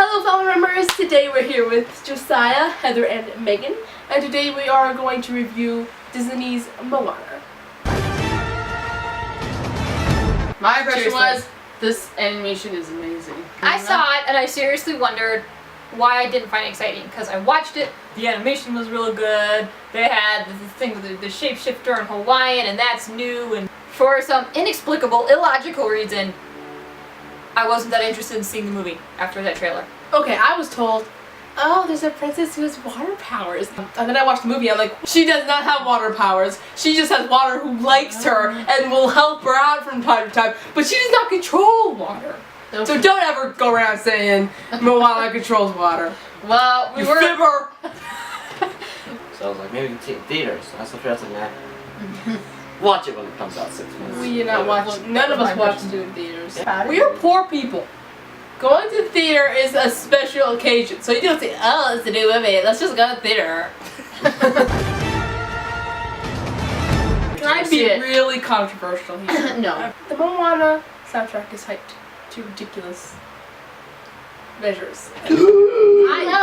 Hello fellow members, today we're here with Josiah, Heather, and Meghan, and today we are going to review Disney's Moana. My impression was, this animation is amazing. I saw it and I seriously wondered why I didn't find it exciting, because I watched it, the animation was real good, they had the thing with the shapeshifter in Hawaiian and that's new, and for some inexplicable, illogical reason, I wasn't that interested in seeing the movie after that trailer. Okay, I was told, oh, there's a princess who has water powers. And then I watched the movie, I'm like, she does not have water powers. She just has water who likes her and will help her out from time to time, but she does not control water. Okay. So don't ever go around saying Moana controls water. Well, we were... Fibber! So I was like, maybe we can see it in theaters. I was like, nah. Watch it when it comes out 6 months. We did not watch, none of us watched it in theaters. We are poor people. Going to the theater is a special occasion. So you don't say, oh, it's a new movie, let's just go to the theater. Trying to be really controversial here. No. The Moana soundtrack is hyped to ridiculous measures. I'm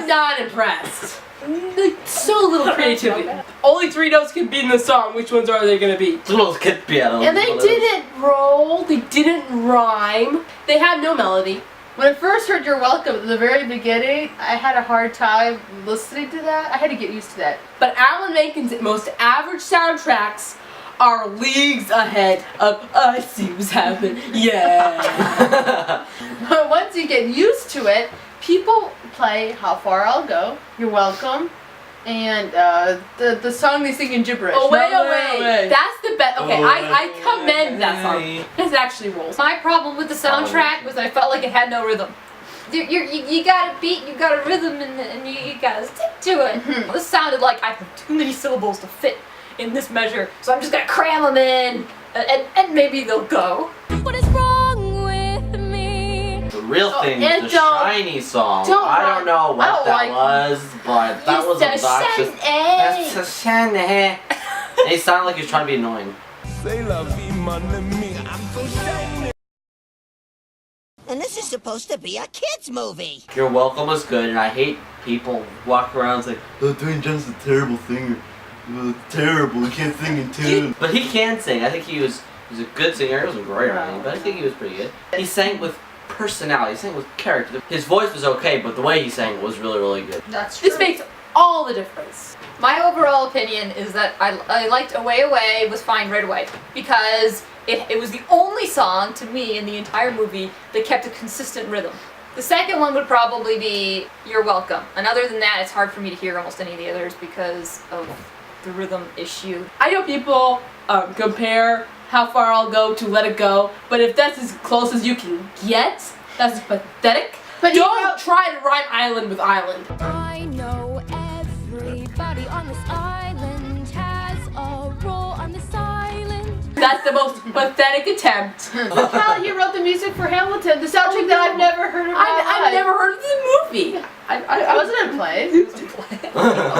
not impressed. Like, so little creativity. Only 3 notes can be in the song. Which ones are they gonna be? And they didn't roll. They didn't rhyme. They had no melody. When I first heard You're Welcome at the very beginning, I had a hard time listening to that. I had to get used to that. But Alan Menken's most average soundtracks are leagues ahead of I See What's Happening. Yeah. But once you get used to it, people play How Far I'll Go, You're Welcome, and the song they sing in gibberish. Away. That's the best. Okay, I commend that song. Because it actually rolls. My problem with the soundtrack was that I felt like it had no rhythm. You got a beat, you got a rhythm, and you gotta stick to it. This sounded like I have too many syllables to fit in this measure, so I'm just gonna cram them in, and maybe they'll go. What is wrong with me? The real thing is the Shiny song. I don't know what that was, but that was obnoxious. That's a shiny. And he sounded like he was trying to be annoying. And this is supposed to be a kids movie. You're Welcome was good, and I hate people walk around and say, oh, Dwayne Johnson's a terrible singer. Terrible, he can't sing in tune. But he can sing. I think he was a good singer. He wasn't great or anything, but I think he was pretty good. He sang with personality, he sang with character. His voice was okay, but the way he sang was really, really good. That's true. This makes all the difference. My overall opinion is that I liked Away Away was fine right away, because it was the only song to me in the entire movie that kept a consistent rhythm. The second one would probably be You're Welcome. And other than that, it's hard for me to hear almost any of the others because of the rhythm issue. I know people compare How Far I'll Go to Let It Go, but if that's as close as you can get, that's pathetic. But don't try to rhyme island with island. I know everybody on this island has a role on this island. That's the most pathetic attempt. Look how he wrote the music for Hamilton, the soundtrack that I've never heard of. I've never heard of the movie. I wasn't in plays.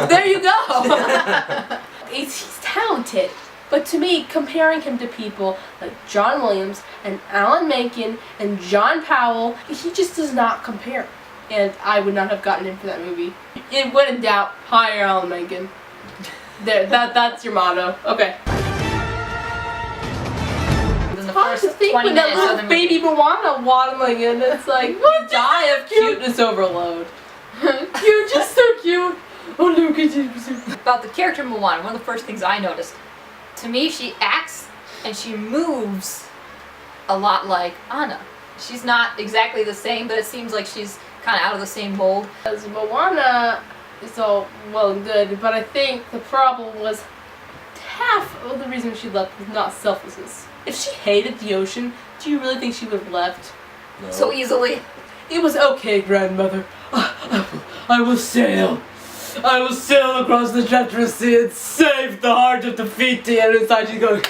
There you go. He's talented. But to me, comparing him to people like John Williams and Alan Menken and John Powell, he just does not compare. And I would not have gotten him for that movie. When in doubt, hire Alan Menken. There, that's your motto. Okay. In the Hard first to think 20 when that minutes of little the movie. baby Moana waddling in, it's like, you die of cuteness overload. You're just so cute. Oh, look at you. About the character Moana, one of the first things I noticed, to me she acts and she moves a lot like Anna. She's not exactly the same, but it seems like she's kind of out of the same mold. As Moana is all well and good, but I think the problem was half of the reason she left was not selflessness. If she hated the ocean, do you really think she would have left? No. So easily. It was okay, grandmother. I will sail. I will sail across the treacherous sea and save the heart of the Fiti. And inside she's going,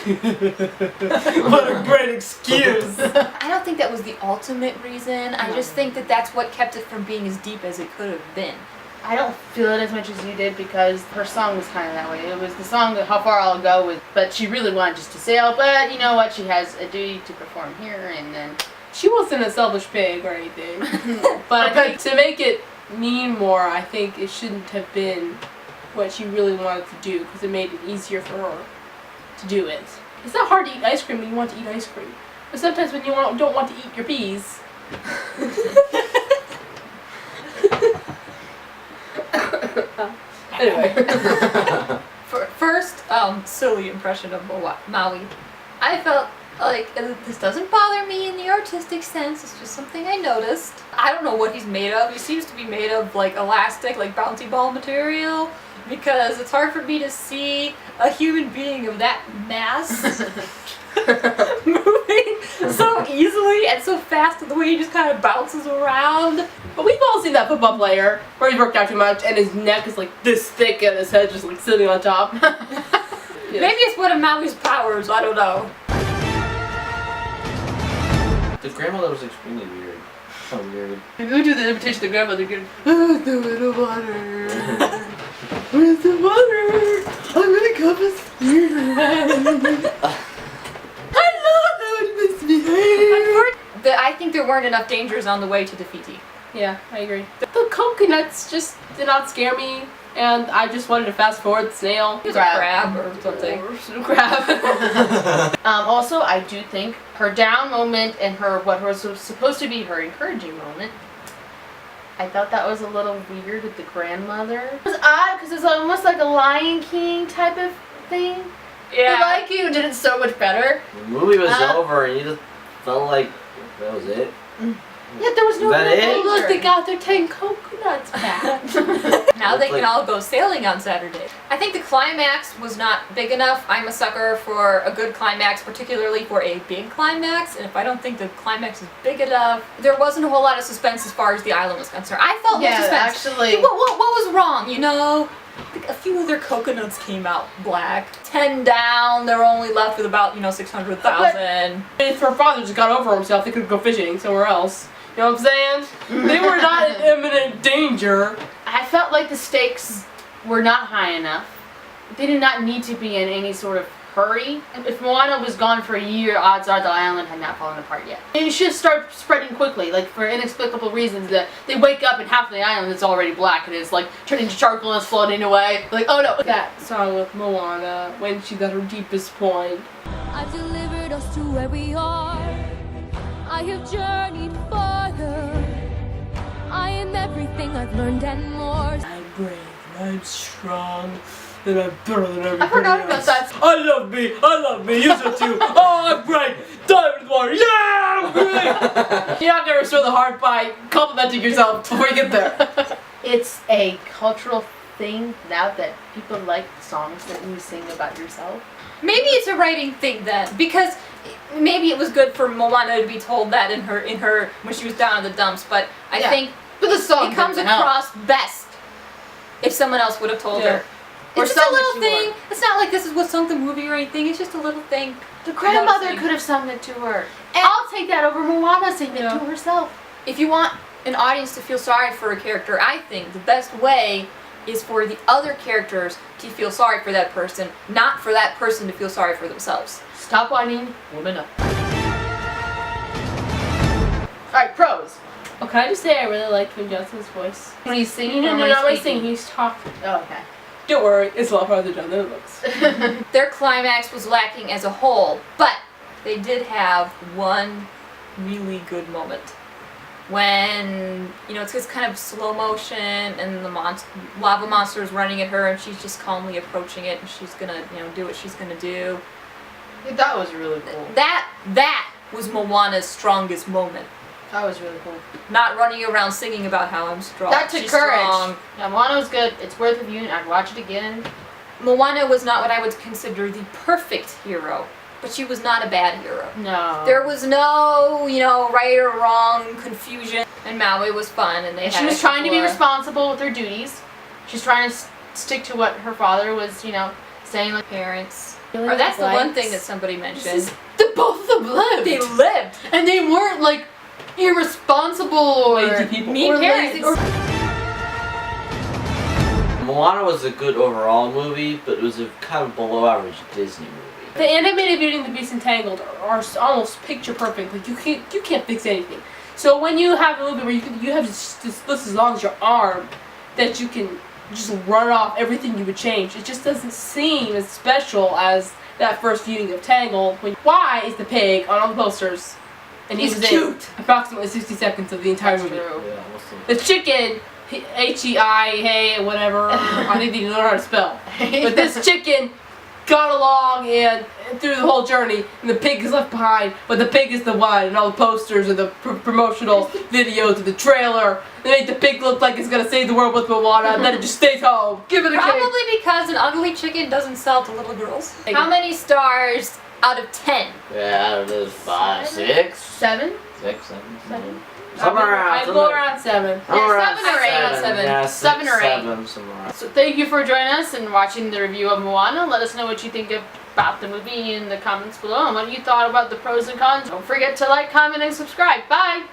what a great excuse. I don't think that was the ultimate reason. I just think that that's what kept it from being as deep as it could have been. I don't feel it as much as you did because her song was kind of that way. It was the song How Far I'll Go with, but she really wanted just to sail. But you know what? She has a duty to perform here, and then She wasn't a selfish pig or anything. But I think to make it mean more, I think it shouldn't have been what she really wanted to do because it made it easier for her to do it. It's not hard to eat ice cream when you want to eat ice cream. But sometimes when you don't want to eat your peas. Anyway. First, silly impression of Maui. I felt like this doesn't bother me in the artistic sense. It's just something I noticed. I don't know what he's made of. He seems to be made of like elastic, like bouncy ball material, because it's hard for me to see a human being of that mass moving so easily and so fast, and the way he just kind of bounces around. But we've all seen that football player where he's worked out too much and his neck is like this thick and his head just like sitting on top. Maybe it's one of Maui's powers, I don't know. The grandmother was extremely weird. So weird. If you do the imitation of the grandmother, you're going, oh, the water. Where's the water? I'm gonna cup a spear. I love how it misbehaved. I think there weren't enough dangers on the way to Defeaty. Yeah, I agree. The coconuts just did not scare me, and I just wanted to fast forward the snail. It was a crab or something. Crab. Also, I do think her down moment and what was supposed to be her encouraging moment, I thought that was a little weird with the grandmother. It was odd because it's almost like a Lion King type of thing. Yeah. The Lion King did it so much better. The movie was over and you just felt like that was it. Yeah, there was no Is that real it? danger. Look, they got their 10 coconuts back. Now they can all go sailing on Saturday. I think the climax was not big enough. I'm a sucker for a good climax, particularly for a big climax. And if I don't think the climax is big enough, there wasn't a whole lot of suspense as far as the island was concerned. I felt no suspense. Actually. What was wrong? You know, a few of their coconuts came out black. 10 down. They're only left with about 600,000. If her father just got over himself, they could go fishing somewhere else. You know what I'm saying? They were not in imminent danger. I felt like the stakes were not high enough. They did not need to be in any sort of hurry. If Moana was gone for a year, odds are the island had not fallen apart yet. It should start spreading quickly, like for inexplicable reasons that they wake up and half of the island is already black and it's like turning to charcoal and it's floating away. Like, oh no. That song with Moana, when she's at her deepest point. I've delivered us to where we are. I have journeyed farther. I am everything I've learned and more. I'm brave and I'm strong and I'm better than everybody I forgot about else. that. I love me, you should too. Oh, I'm great, diamond water, yeah, I'm great. You're not gonna restore the heart by complimenting yourself before you get there. It's a cultural thing now that people like songs that you sing about yourself. Maybe it's a writing thing then, because maybe it was good for Moana to be told that in her when she was down in the dumps. But I think But the song it comes didn't help. across best if someone else would have told her. Or It's just a sung it little to thing. her. It's not like this is what sung the movie or anything. It's just a little thing. The grandmother Noticing. could have sung it to her. And- I'll take that over Moana singing it to herself. If you want an audience to feel sorry for a character, I think the best way is for the other characters to feel sorry for that person, not for that person to feel sorry for themselves. Stop whining, woman up. Alright, pros. Oh, can I just say I really like Kim Johnson's voice? When he's singing No, or no, when not when he's he's singing, speaking? he's talking. Oh, okay. Don't worry, it's a lot farther down than it looks. Their climax was lacking as a whole, but they did have one really good moment. When, it's just kind of slow motion and the lava monster is running at her and she's just calmly approaching it and she's gonna, do what she's gonna do. That was really cool. That was Moana's strongest moment. That was really cool. Not running around singing about how I'm strong. That took She's courage. strong. Yeah, Moana was good. It's worth a view. I'd watch it again. Moana was not what I would consider the perfect hero, but she was not a bad hero. No. There was no, right or wrong confusion, and Maui was fun, and they And had she was a trying to be couple of- responsible with her duties. She's trying to stick to what her father was, saying. Like, parents. Really Or that's the one likes- thing that somebody mentioned. both of them lived. They lived. And they weren't like irresponsible or Lazy people. Mean or parents. lazy or Moana was a good overall movie, but it was a kind of below average Disney movie. The animated Beauty and the Beast and Tangled are almost picture perfect. Like you can't fix anything. So when you have a movie where you have this list as long as your arm, that you can just run off everything you would change, it just doesn't seem as special as that first viewing of Tangled. Why is the pig on all the posters? And He's was cute. in approximately 60 seconds of the entire movie. True. Yeah, we'll see. The chicken, H-E-I, hey, whatever. I think they didn't learn how to spell. But this chicken got along and through the whole journey, and the pig is left behind. But the pig is the one, and all the posters and the promotional videos and the trailer, they make the pig look like it's gonna save the world with Moana, and then it just stays home. Give it a Probably cake. because an ugly chicken doesn't sell to little girls. How many stars out of 10? Yeah, I don't know, 5, 6, 7? 6, 7, 7. Somewhere around. I go around 7. Somewhere Yeah, around 7 or 8. 7. Yeah, 7 or 8. 7, somewhere around. So thank you for joining us and watching the review of Moana. Let us know what you think about the movie in the comments below and what you thought about the pros and cons. Don't forget to like, comment, and subscribe. Bye!